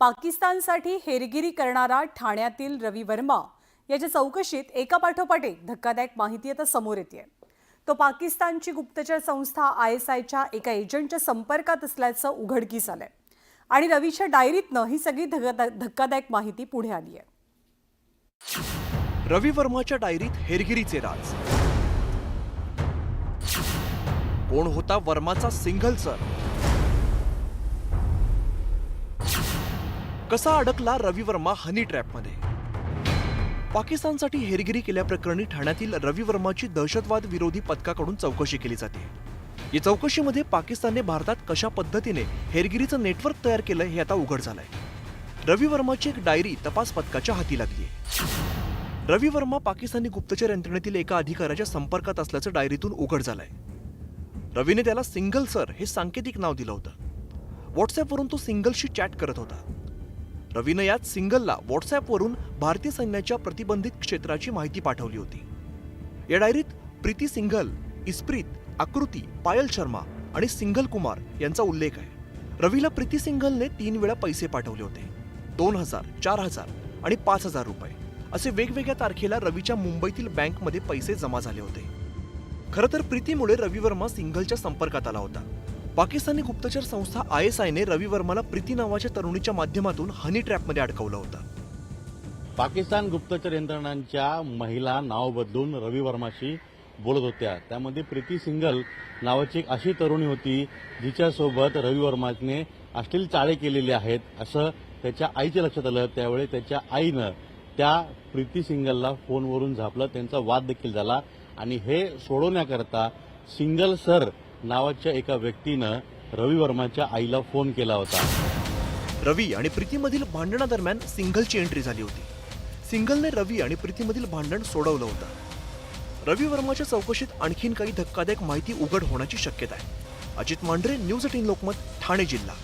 पाकिस्तानसाठी हेरगिरी करणारा ठाण्यातील रवी वर्मा याच्या चौकशीत एकापाठोपाठ एक धक्कादायक माहिती आता समोर येते। तो पाकिस्तानची गुप्तचर संस्था ISIच्या एका एजंटच्या संपर्कात असल्याचं उघडकीस आलंय आणि रवीच्या डायरीतनं ही सगळी धक्कादायक माहिती पुढे आली आहे। रवी वर्माच्या डायरीत हेरगिरीचे राज। कोण होता वर्माचा सिंगल सर? कसा अडकला रवी वर्मा हनी ट्रॅपमध्ये? पाकिस्तानसाठी हेरगिरी केल्याप्रकरणी ठाण्यातील रवी वर्माची दहशतवाद विरोधी पथकाकडून चौकशी केली जाते। या चौकशीमध्ये पाकिस्तानने भारतात कशा पद्धतीने हेरगिरीचं नेटवर्क तयार केलं हे आता उघड झालंय। रवी वर्माची एक डायरी तपास पथकाच्या हाती लागली आहे। रवी वर्मा पाकिस्तानी गुप्तचर यंत्रणेतील एका अधिकाऱ्याच्या संपर्कात असल्याचं डायरीतून उघड झालंय। रवीने त्याला सिंगल सर हे सांकेतिक नाव दिलं होतं। व्हॉट्सअपवरून तो सिंगलशी चॅट करत होता। रवीने यात सिंगलला व्हॉट्सअपवरून भारतीय सैन्याच्या प्रतिबंधित क्षेत्राची माहिती पाठवली होती। या डायरीत प्रीती सिंघल, इस्प्रीत, आकृती, पायल शर्मा आणि सिंघल कुमार यांचा उल्लेख आहे। रवीला प्रीती सिंघलने 3 वेळा पैसे पाठवले होते। 2000, 4000 आणि 5000 रुपये असे वेगवेगळ्या तारखेला रवीच्या मुंबईतील बँकमध्ये पैसे जमा झाले होते। खरं तर प्रीतीमुळे रवी वर्मा सिंघलच्या संपर्कात आला होता। पाकिस्तानी गुप्तचर संस्था ISIने रवी वर्माला प्रीती नावाच्या तरुणीच्या माध्यमातून हनी ट्रॅपमध्ये अडकवलं होतं। पाकिस्तान गुप्तचर यंत्रणांच्या महिला नाव बदलून रवी वर्माशी बोलत होत्या। त्यामध्ये प्रीती सिंघल नावाची एक अशी तरुणी होती जिच्यासोबत रवी वर्माने अश्लील चाळे केलेले आहेत असं त्याच्या आईच्या लक्षात आलं। त्यावेळी त्याच्या आईनं त्या प्रीती सिंघलला फोनवरून झापलं। त्यांचा वाद देखील झाला आणि हे सोडवण्याकरता सिंगल सर नावाच्या एका व्यक्तीनं रवी वर्माच्या आईला फोन केला होता। रवी आणि प्रीतीमधील भांडणादरम्यान सिंघलची एंट्री झाली होती। सिंघलने रवी आणि प्रीतीमधील भांडण सोडवलं होतं। रवी वर्माच्या चौकशीत आणखीन काही धक्कादायक माहिती उघड होण्याची शक्यता आहे। अजित मांढरे, न्यूज 18 लोकमत, ठाणे जिल्हा।